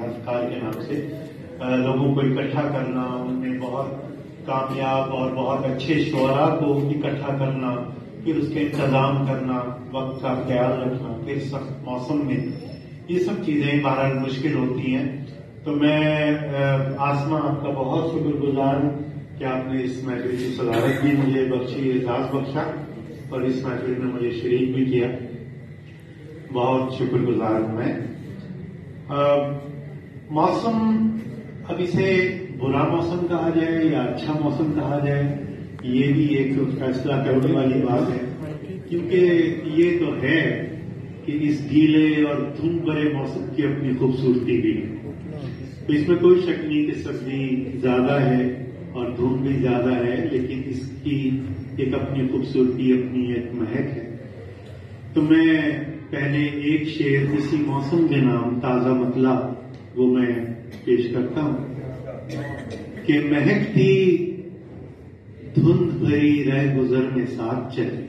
افکار کے نام سے لوگوں کو اکٹھا کرنا، ان میں بہت کامیاب اور بہت اچھے شعراء کو اکٹھا کرنا، پھر اس کے انتظام کرنا، وقت کا خیال رکھنا، پھر سخت موسم میں، یہ سب چیزیں بہرحال مشکل ہوتی ہیں. تو میں آسما آپ کا بہت شکر گزار ہوں کہ آپ نے اس محفل کی صدارت بھی مجھے بخشی، اعزاز بخشا اور اس محفل میں مجھے شریک بھی کیا. بہت شکر گزار ہوں میں. موسم، اب اسے برا موسم کہا جائے یا اچھا موسم کہا جائے، یہ بھی ایک فیصلہ کرنے والی بات ہے، کیونکہ یہ تو ہے کہ اس گیلے اور دھند بھرے موسم کی اپنی خوبصورتی بھی ہے. تو اس میں کوئی شک نہیں کہ سردی زیادہ ہے اور دھند بھی زیادہ ہے، لیکن اس کی ایک اپنی خوبصورتی، اپنی ایک مہک ہے. تو میں پہلے ایک شعر اسی موسم کے نام تازہ مطلع وہ میں پیش کرتا ہوں کہ مہکتی دھند بھری رہ گزر میں ساتھ چلے،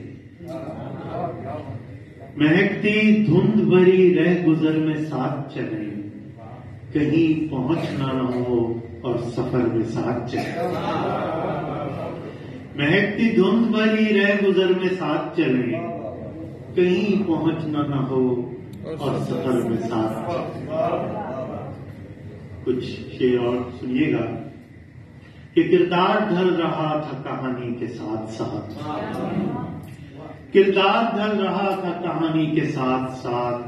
مہکتی دھند بھری رہ گزر میں ساتھ چلے، کہیں پہنچنا نہ ہو اور سفر میں ساتھ چلے. مہکتی دھند بھری رہ گزر میں ساتھ چلے، کہیں پہنچنا نہ ہو اور سفر میں ساتھ چلے. کچھ شعر اور سنیے گا کہ کردار ڈھل رہا تھا کہانی کے ساتھ ساتھ، کردار ڈھل رہا تھا کہانی کے ساتھ ساتھ،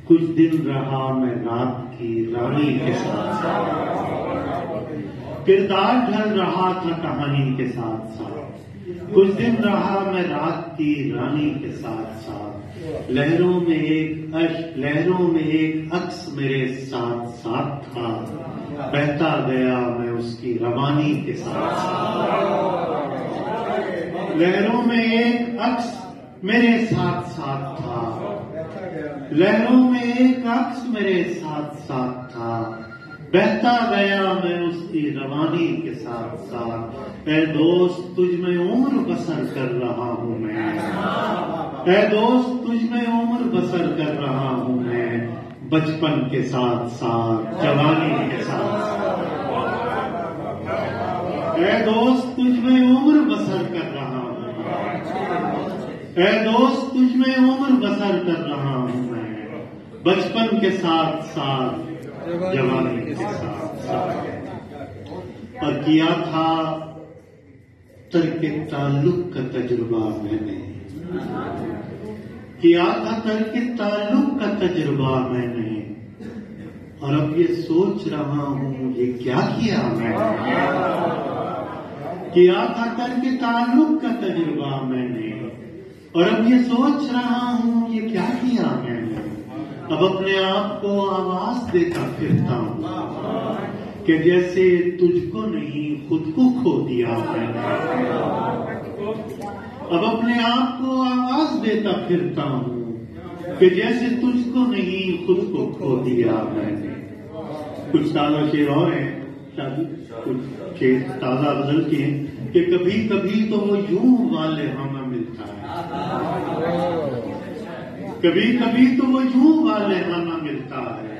کچھ دن رہا میں رات کی رانی کے ساتھ ساتھ. کردار ڈھل رہا تھا کہانی کے ساتھ ساتھ، کچھ دن رہا میں رات کی رانی کے ساتھ ساتھ، لہروں میں ایک عکس میرے ساتھ ساتھ تھا، بہتا گیا میں اس کی روانی کے ساتھ ساتھ. لہروں میں ایک عکس میرے ساتھ ساتھ تھا، لہروں میں ایک عکس میرے ساتھ ساتھ تھا، بہتا گیا میں اس کی روانی کے ساتھ ساتھ. اے دوست تجھ میں عمر بسر کر رہا ہوں میں، اے دوست تجھ میں عمر بسر کر رہا ہوں میں، بچپن کے ساتھ ساتھ جوانی کے ساتھ ساتھ. اے دوست تجھ میں عمر بسر کر رہا ہوں میں، اے دوست تجھ میں عمر بسر کر رہا ہوں میں، بچپن کے ساتھ ساتھ جوانی کے ساتھ ساتھ. اور کیا تھا ترک تعلق کا تجربہ میں نے، کیا تھا ترک تعلق کا تجربہ میں نے، اور اب یہ سوچ رہا ہوں یہ کیا کیا میں نے. کیا تھا ترک تعلق کا تجربہ میں نے، اور اب یہ سوچ رہا ہوں یہ کیا کیا میں نے. اب اپنے آپ کو آواز دیتا پھرتا ہوں کہ جیسے تجھ کو نہیں خود کو کھو دیا میں نے. اب اپنے آپ کو آواز دیتا پھرتا ہوں کہ جیسے تجھ کو نہیں خود کو کھو دیا میں نے. کچھ تازہ شعر اور ہیں، کچھ شعر تازہ غزل کے ہیں کہ کبھی کبھی تو وہ یوں والے ہمیں ملتا ہے، کبھی کبھی تو وہ یوں والے ہمیں ملتا ہے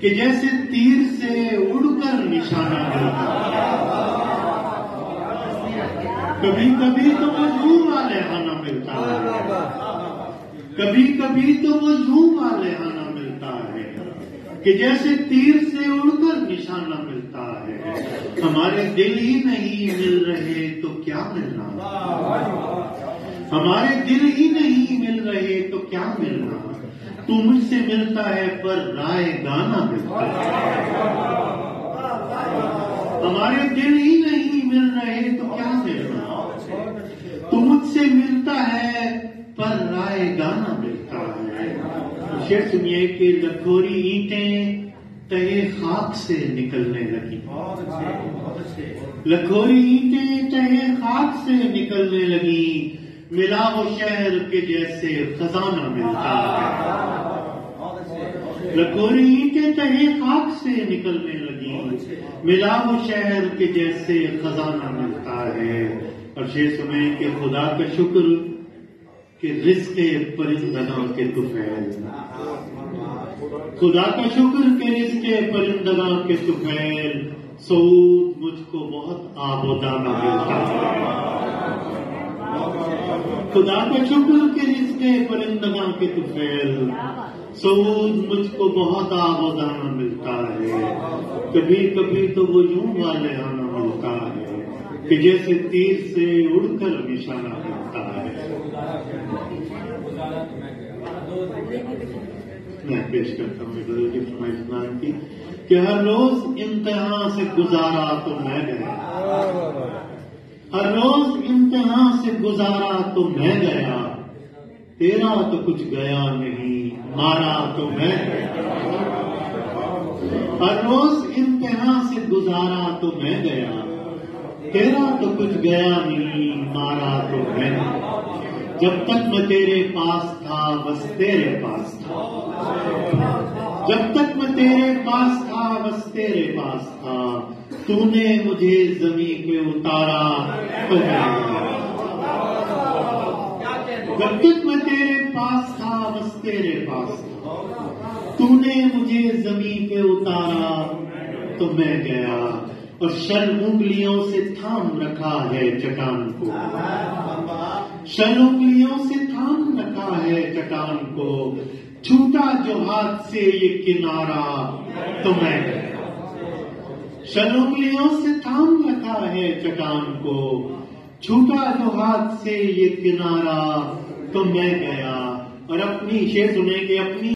کہ جیسے تیر سے اڑ کر نشانہ ملتا ہے. کبھی کبھی تو وہ یوں والے ہمیں ملتا ہے، کبھی کبھی تو وہ یوں والے ہمیں ملتا ہے کہ جیسے تیر سے اڑ کر نشانہ ملتا ہے. ہمارے دل ہی نہیں مل رہے تو کیا ملنا، ہمارے دل ہی نہیں مل رہے تو کیا ملنا. تو مجھ سے ملتا ہے پر رائے گانا ملتا ہے. ہمارے دل ہی نہیں مل رہے تو کیا ملنا. تو مجھ سے ملتا ہے پر رائے گانا ملتا ہے. شعر سنیے کہ لکھوری اینٹیں تہے خاک سے نکلنے لگی، لکھوری اینٹیں تہے خاک سے نکلنے لگی، ملا وہ شہر کے جیسے خزانہ ملتا ہے. لکھوری اینٹیں تہے خاک سے نکلنے لگی، ملا وہ شہر کے جیسے خزانہ ملتا ہے. اور شعر سنیں کہ خدا کا شکر کہ رزق پرندگاں کے طفیل، خدا کا شکر کہ رزق پرندگاں کے طفیل، سعود مجھ کو بہت آب و دانہ ملتا ہے۔ خدا کا شکر کہ رزق پرندگاں کے طفیل، سعود مجھ کو بہت آب و دانہ ملتا ہے۔ کبھی کبھی تو وہ یوں والہانہ ملتا ہے کہ جیسے تیر سے اڑ کر نشانہ ملتا ہے۔ میں پیش کرتا ہوں حضرت اسلام کی کہ ہر روز امتحان سے گزارا تو میں گیا، ہر روز امتحان سے گزارا تو میں گیا، تیرا تو کچھ گیا نہیں، مارا تو میں گیا۔ ہر روز امتحان سے گزارا تو میں گیا، تیرا تو کچھ گیا نہیں، مارا تو میں گیا۔ جب تک میں تیرے پاس تھا بس تیرے پاس تھا، جب تک میں تیرے پاس تھا بس تیرے پاس تھا، تو نے مجھے زمین پہ اتارا تو میں گیا۔ جب تک میں تیرے پاس تھا بس تیرے پاس تھا، تو نے مجھے زمین پہ اتارا تو میں گیا۔ اور شل انگلیوں سے تھام رکھا ہے چٹان کو، شل انگلیوں سے تھام رکھا ہے چٹان کو، چھوٹا جو ہاتھ سے یہ کنارہ تو میں گیا۔ شل انگلیوں سے تھام رکھا ہے چٹان کو، چھوٹا جو ہاتھ سے یہ کنارہ تو میں گیا۔ اور اپنی شعر سنیں کہ اپنی